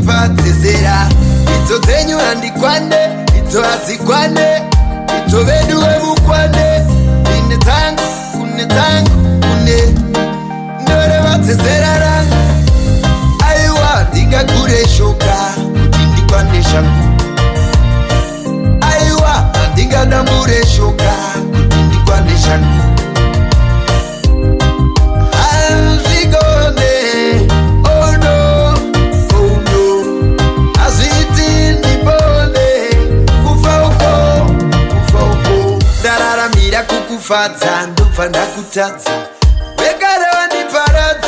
vatezera ito zenyu handikwane ito hazikwane ito veduwe mukwane ine tangu kune ndore vatezera rangu aiwa ndingagure shoka kuti ndikwane shangu aiwa handingadambure shoka kuti ndikwane shangu kukufadza ndobva ndakutadza vekare vandiparadza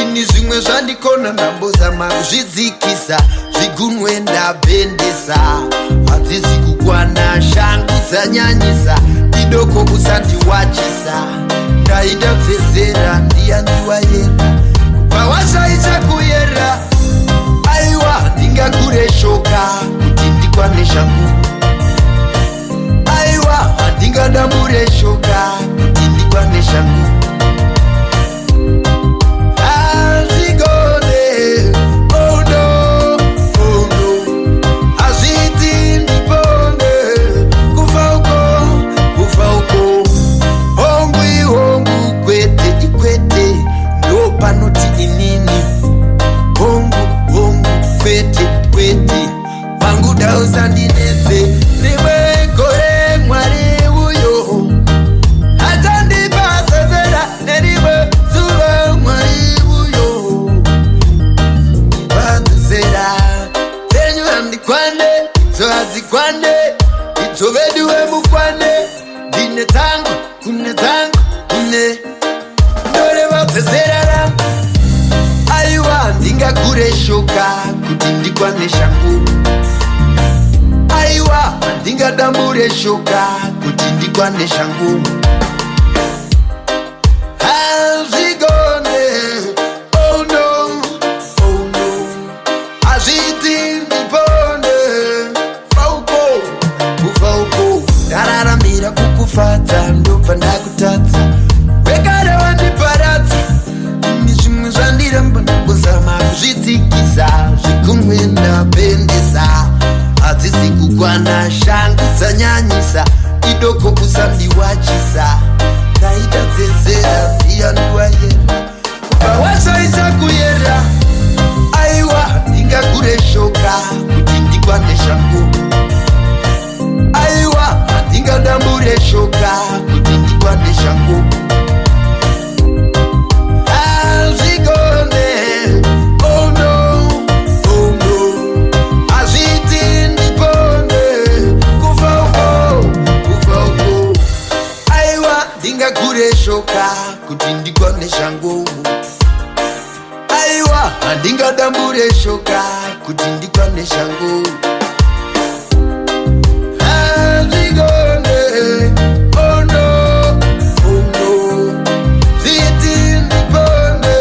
ini zvimwe zvandikona ndambozama kuzvidzikisa zvigunwe ndabhendesa hadzisi kukwana shangu dzanyanyisa idoko usandiwachisa ndaida tsezera ndiyandiwayera pawashaisha kuyera aiwa ndingagure shoka kuti ndikwane shangu aiwa handingadambure shoka kuti ndikwane shangu hazvigone oh no hazviti ndipone kufa uko hongu kwete ikwete ndo panoti inini hongu kwete pangu dausandinetse rimwe gore mwari uyo atandipasezera nerimwe zuva mwari uyo vatezera zenyu handikwane idzo hadzikwane idzo veduwe mukwane ndine tangu kune ndore vatezera rangu aiwa ndingagure shoka kuti ndikwane shangu aiwa handingadambure shoka kuti ndikwane shangu hazvigone oh no hazviti ndipone kufa uko ndararamira kukufadza ndobva ndakutadza vekare vandiparadza ini zvimwe zvandiramba ndambozama kuzvidzikisa zvigunwe ndabhendesa hadzisi kukwana shangu dzanyanyisa idoko usandiwachisa ndaida tsezera ndiyandiwayera pawashaisha kuyera aiwa ndingagure shoka kuti ndikwane shangu aiwa handingadambure shoka kuti ndikwane shangu hazvigone oh no hazviti ndipone kufa uko aiwa ndingagure shoka kuti ndikwane shangu aiwa handingadambure shoka kuti ndikwane shangu hazvigone oh no zviti ndipone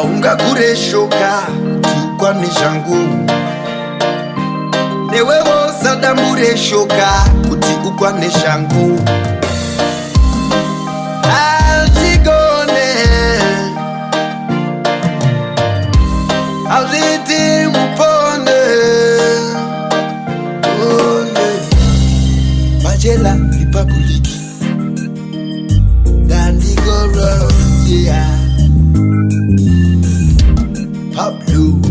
ungagure shoka tukwane shangu newewo sadambure shoka kuti ukwane shangu hazvigone hazviti mupone Majela Republic Dandigoro yeah Pablo